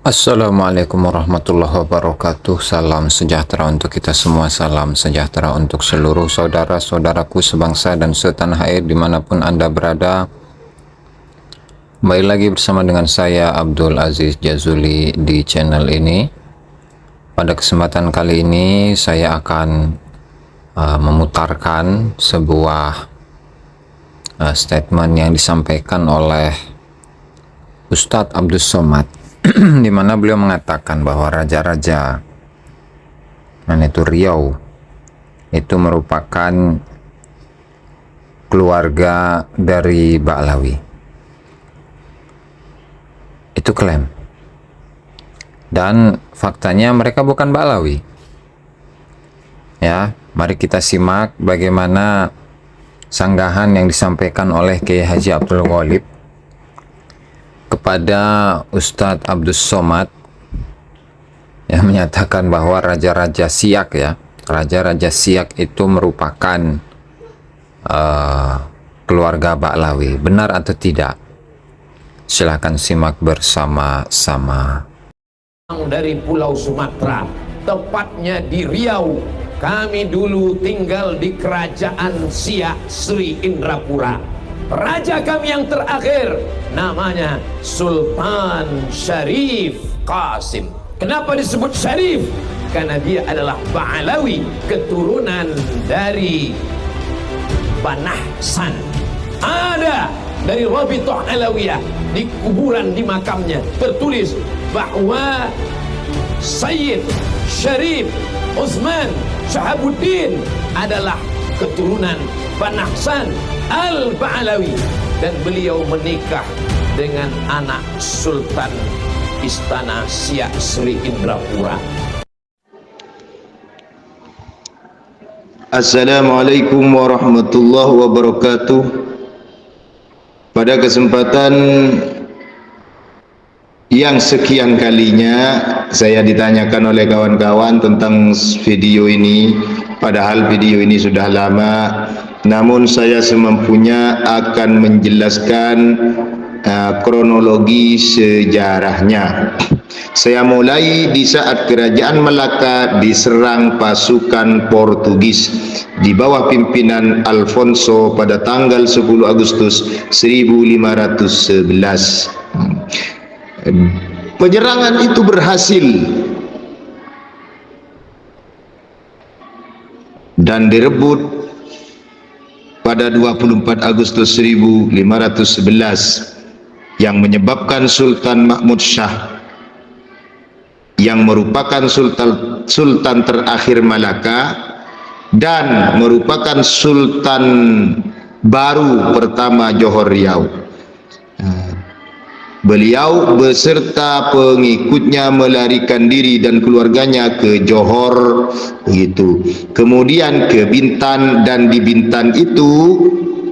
Assalamualaikum warahmatullahi wabarakatuh. Salam sejahtera untuk kita semua. Salam sejahtera untuk seluruh saudara-saudaraku sebangsa dan setanah air dimanapun Anda berada. Kembali lagi bersama dengan saya Abdul Aziz Jazuli di channel ini. Pada kesempatan kali ini saya akan memutarkan sebuah statement yang disampaikan oleh Ustadz Abdus Somad di mana beliau mengatakan bahwa raja-raja itu Riau itu merupakan keluarga dari Ba'lawi. Itu klaim. Dan faktanya mereka bukan Ba'lawi. Ya, mari kita simak bagaimana sanggahan yang disampaikan oleh Kiai Haji Abdul Ghalib kepada Ustadz Abdus Somad yang menyatakan bahwa raja-raja Siak raja-raja Siak itu merupakan keluarga Ba'lawi. Benar atau tidak? Silahkan simak bersama-sama. Dari Pulau Sumatera, tepatnya di Riau. Kami dulu tinggal di kerajaan Siak Sri Indrapura. Raja kami yang terakhir namanya Sultan Syarif Qasim. Kenapa disebut Syarif? Karena dia adalah Ba'lawi, keturunan dari Banahsan. Ada dari Rabithah Alawiyah di kuburan di makamnya tertulis bahwa Sayyid Syarif Utsman Shahabuddin adalah keturunan Banahsan Al-Ba'lawi, dan beliau menikah dengan anak Sultan Istana Siak Sri Indrapura. Assalamualaikum warahmatullahi wabarakatuh. Pada kesempatan yang sekian kalinya saya ditanyakan oleh kawan-kawan tentang video ini, padahal video ini sudah lama, namun saya semampunya akan menjelaskan kronologi sejarahnya. Saya mulai di saat kerajaan Melaka diserang pasukan Portugis di bawah pimpinan Alfonso pada tanggal 10 Agustus 1511. Penyerangan itu berhasil dan direbut pada 24 Agustus 1511 yang menyebabkan Sultan Mahmud Shah yang merupakan sultan terakhir Malaka dan merupakan sultan baru pertama Johor Riau. Beliau beserta pengikutnya melarikan diri dan keluarganya ke Johor begitu. Kemudian ke Bintan, dan di Bintan itu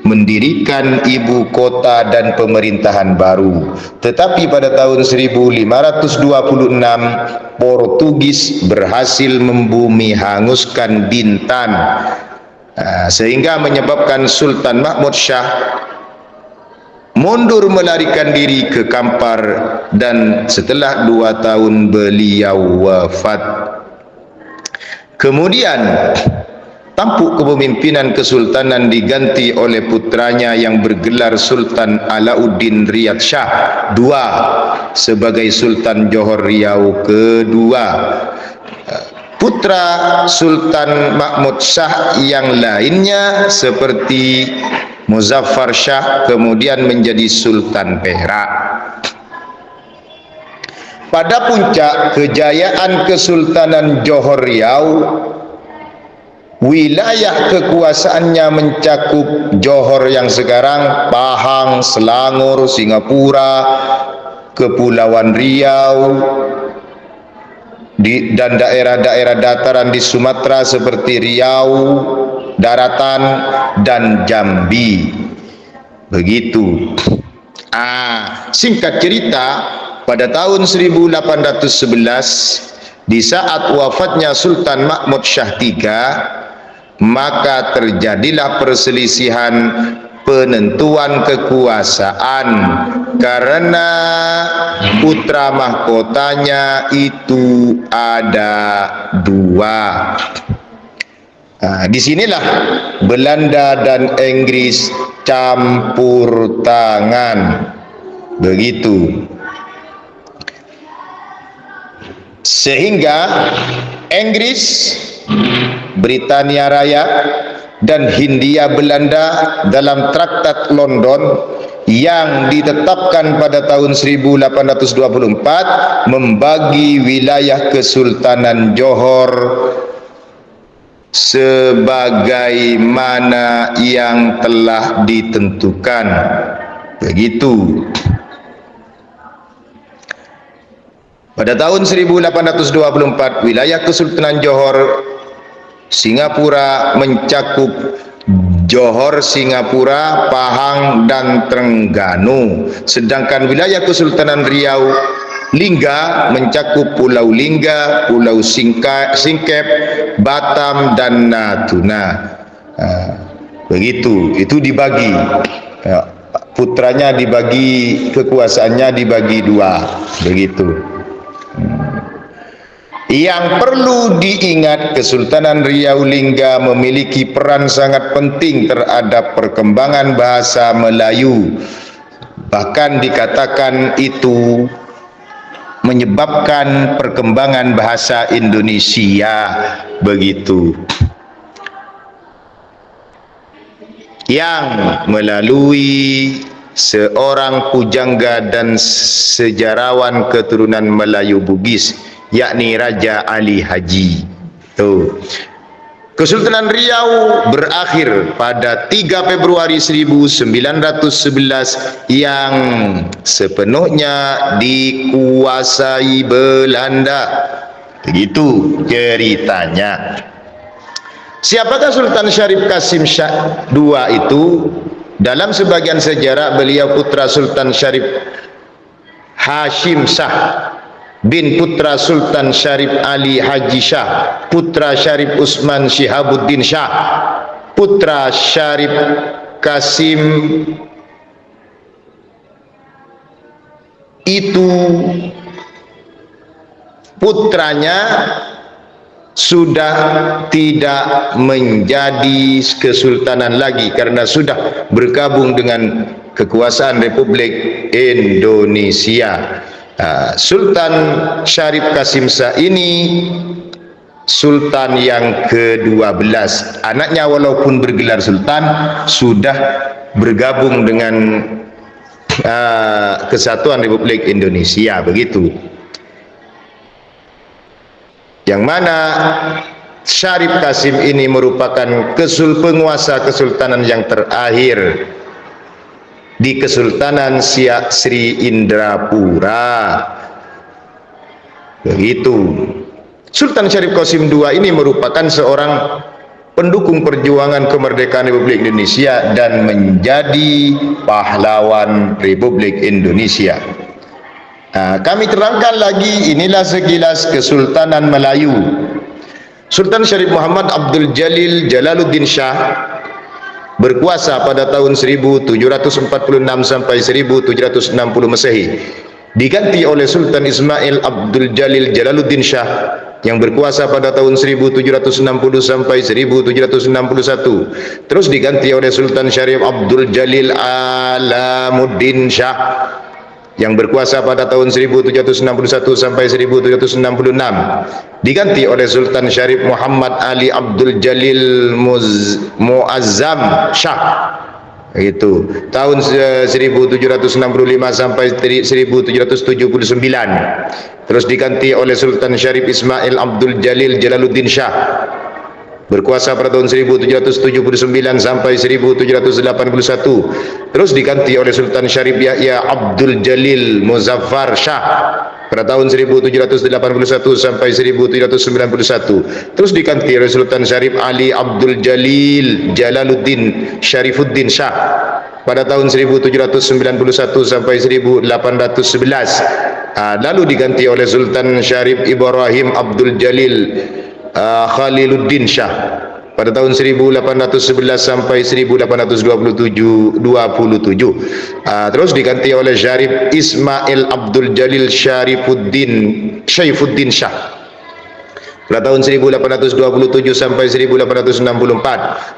mendirikan ibu kota dan pemerintahan baru. Tetapi pada tahun 1526 Portugis berhasil membumi hanguskan Bintan, sehingga menyebabkan Sultan Mahmud Shah mundur melarikan diri ke Kampar, dan setelah 2 tahun beliau wafat. Kemudian tampuk kepemimpinan kesultanan diganti oleh putranya yang bergelar Sultan Alauddin Riyad Shah II sebagai Sultan Johor Riau kedua. Putra Sultan Mahmud Shah yang lainnya seperti Muzaffar Shah kemudian menjadi Sultan Perak. Pada puncak kejayaan Kesultanan Johor Riau, wilayah kekuasaannya mencakup Johor yang sekarang, Pahang, Selangor, Singapura, Kepulauan Riau, dan daerah-daerah dataran di Sumatera seperti Riau, Daratan, dan Jambi. Begitu. Singkat cerita, pada tahun 1811 di saat wafatnya Sultan Mahmud Shah III, maka terjadilah perselisihan penentuan kekuasaan karena putra mahkotanya itu ada 2. Disinilah Belanda dan Inggris campur tangan, begitu. Sehingga Inggris, Britania Raya dan Hindia Belanda dalam Traktat London yang ditetapkan pada tahun 1824 membagi wilayah Kesultanan Johor sebagaimana yang telah ditentukan, begitu. Pada tahun 1824 wilayah Kesultanan Johor Singapura mencakup Johor, Singapura, Pahang dan Terengganu, sedangkan wilayah Kesultanan Riau Lingga mencakup Pulau Lingga, Pulau Singkep, Batam dan Natuna. Begitu, itu dibagi. Putranya dibagi, kekuasaannya dibagi 2, begitu. Yang perlu diingat, Kesultanan Riau Lingga memiliki peran sangat penting terhadap perkembangan bahasa Melayu. Bahkan dikatakan itu menyebabkan perkembangan bahasa Indonesia, begitu. Yang melalui seorang pujangga dan sejarawan keturunan Melayu Bugis, yakni Raja Ali Haji. Kesultanan Riau berakhir pada 3 Februari 1911 yang sepenuhnya dikuasai Belanda. Begitu ceritanya. Siapakah Sultan Syarif Qasim Shah II itu? Dalam sebagian sejarah beliau putra Sultan Syarif Hashim Shah bin putra Sultan Syarif Ali Haji Shah, putra Syarif Usman Shihabuddin Shah, putra Syarif Qasim itu putranya sudah tidak menjadi kesultanan lagi karena sudah bergabung dengan kekuasaan Republik Indonesia. Sultan Syarif Qasim Shah ini sultan yang ke-12. Anaknya walaupun bergelar sultan sudah bergabung dengan Kesatuan Republik Indonesia, begitu. Yang mana Syarif Qasim ini merupakan penguasa kesultanan yang terakhir di Kesultanan Siak Sri Indrapura, begitu. Sultan Syarif Qasim II ini merupakan seorang pendukung perjuangan kemerdekaan Republik Indonesia dan menjadi pahlawan Republik Indonesia. Kami terangkan lagi, inilah sekilas Kesultanan Melayu. Sultan Syarif Muhammad Abdul Jalil Jalaluddin Shah berkuasa pada tahun 1746 sampai 1760 Masehi, diganti oleh Sultan Ismail Abdul Jalil Jalaluddin Shah yang berkuasa pada tahun 1760 sampai 1761, terus diganti oleh Sultan Syarif Abdul Jalil Alamuddin Shah yang berkuasa pada tahun 1761 sampai 1766, diganti oleh Sultan Syarif Muhammad Ali Abdul Jalil Muazzam Shah, itu tahun 1765 sampai 1779, terus diganti oleh Sultan Syarif Ismail Abdul Jalil Jalaluddin Shah berkuasa pada tahun 1779 sampai 1781, terus diganti oleh Sultan Syarif Yahya Abdul Jalil Muzaffar Shah pada tahun 1781 sampai 1791, terus diganti oleh Sultan Syarif Ali Abdul Jalil Jalaluddin Syarifuddin Shah pada tahun 1791 sampai 1811, lalu diganti oleh Sultan Syarif Ibrahim Abdul Jalil Khaliluddin Shah pada tahun 1811 sampai 1827. Terus diganti oleh Syarif Ismail Abdul Jalil Syaifuddin Shah pada tahun 1827 sampai 1864.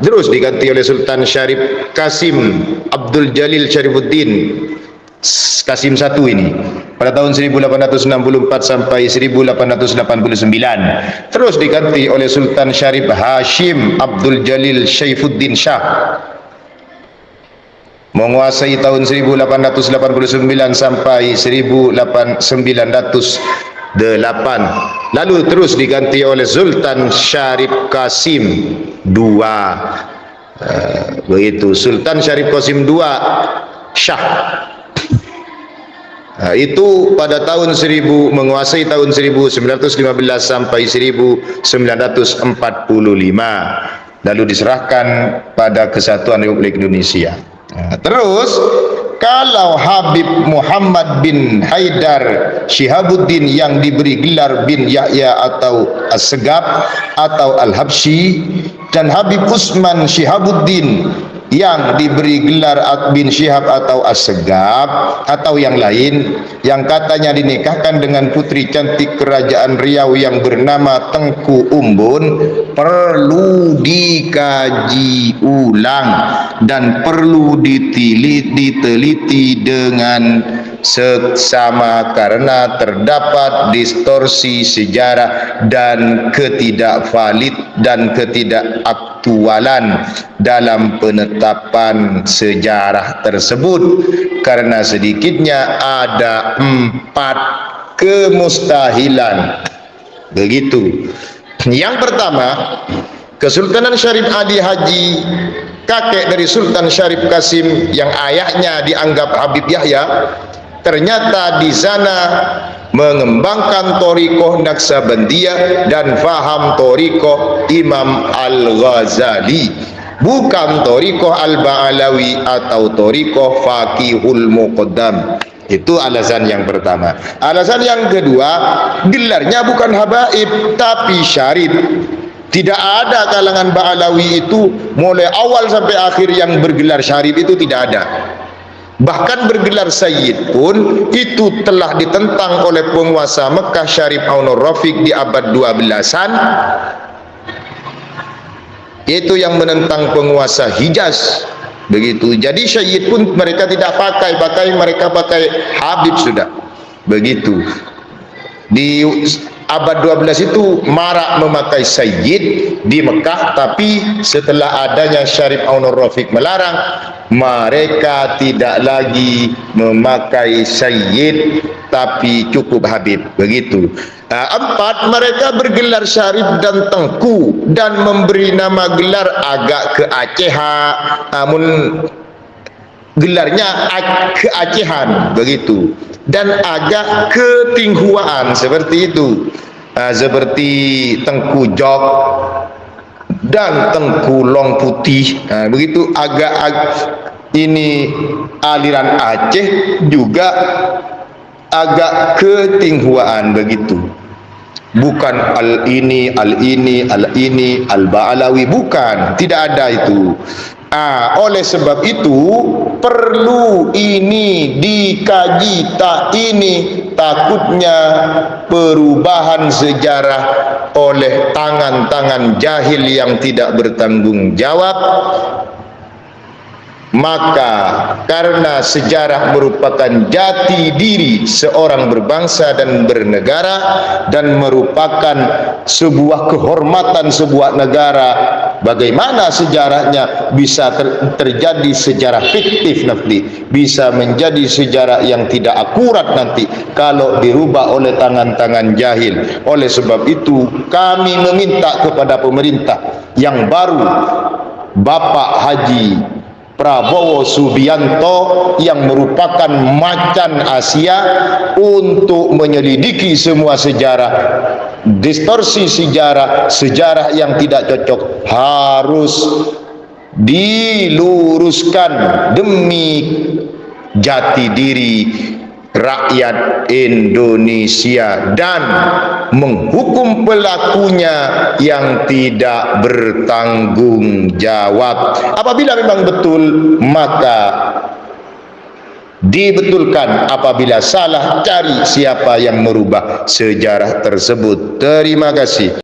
Terus diganti oleh Sultan Syarif Kasim Abdul Jalil Syarifuddin Kasim I ini pada tahun 1864 sampai 1889. Terus diganti oleh Sultan Syarif Hashim Abdul Jalil Syaifuddin Shah menguasai tahun 1889 sampai 1908. Lalu terus diganti oleh Sultan Syarif Kasim II. Begitu Sultan Syarif Kasim II Shah. Itu pada tahun menguasai tahun 1915 sampai 1945. Lalu diserahkan pada Kesatuan Republik Indonesia. Terus kalau Habib Muhammad bin Haidar Syihabuddin yang diberi gelar bin Yahya atau As-Segaf atau Al-Habsyi, dan Habib Usman Syihabuddin yang diberi gelar bin Syihab atau As-Segaf atau yang lain, yang katanya dinikahkan dengan putri cantik kerajaan Riau yang bernama Tengku Umbun, perlu dikaji ulang dan perlu diteliti dengan seksama karena terdapat distorsi sejarah dan ketidakvalid dan ketidakaktualan dalam penetapan sejarah tersebut, karena sedikitnya ada 4 kemustahilan. Begitu. Yang pertama, Kesultanan Syarif Ali Haji, kakek dari Sultan Syarif Kasim yang ayahnya dianggap Habib Yahya, ternyata di sana mengembangkan Thariqah Naqsabandiyah dan faham Thariqah Imam Al-Ghazali, bukan Thariqah Al-Ba'alawi atau Thariqah Faqihul Muqaddam. Itu alasan yang pertama. Alasan yang kedua, gelarnya bukan habaib tapi syarif. Tidak ada kalangan Ba'alawi itu mulai awal sampai akhir yang bergelar syarif, itu tidak ada. Bahkan bergelar Sayyid pun itu telah ditentang oleh penguasa Mekah Syarif Aunur Rafiq di abad 12-an, yaitu yang menentang penguasa Hijaz. Begitu. Jadi Sayyid pun mereka tidak pakai, mereka pakai Habib sudah. Begitu. Di abad 12 itu marak memakai Sayyid di Mekah, tapi setelah adanya Syarif Aunur Rafiq melarang, mereka tidak lagi memakai Sayyid tapi cukup Habib. Begitu. 4, mereka bergelar Syarif dan Tengku dan memberi nama gelar agak keacehan, namun gelarnya keacehan. Begitu. Dan agak ketinghuaan seperti itu, seperti Tengku Jok dan Tengku Long Putih. Begitu, agak ini aliran Aceh juga agak ketinghuaan. Begitu, bukan al-ini al-Ba'alawi, bukan, tidak ada itu. Oleh sebab itu perlu ini dikaji, tak ini takutnya perubahan sejarah oleh tangan-tangan jahil yang tidak bertanggung jawab. Maka karena sejarah merupakan jati diri seorang berbangsa dan bernegara, dan merupakan sebuah kehormatan sebuah negara, bagaimana sejarahnya bisa terjadi sejarah fiktif nanti, bisa menjadi sejarah yang tidak akurat nanti kalau dirubah oleh tangan-tangan jahil. Oleh sebab itu kami meminta kepada pemerintah yang baru, Bapak Haji Prabowo Subianto, yang merupakan macan Asia, untuk menyelidiki semua sejarah, distorsi sejarah, sejarah yang tidak cocok harus diluruskan demi jati diri rakyat Indonesia dan menghukum pelakunya yang tidak bertanggung jawab. Apabila memang betul, maka dibetulkan. Apabila salah, cari siapa yang merubah sejarah tersebut. Terima kasih.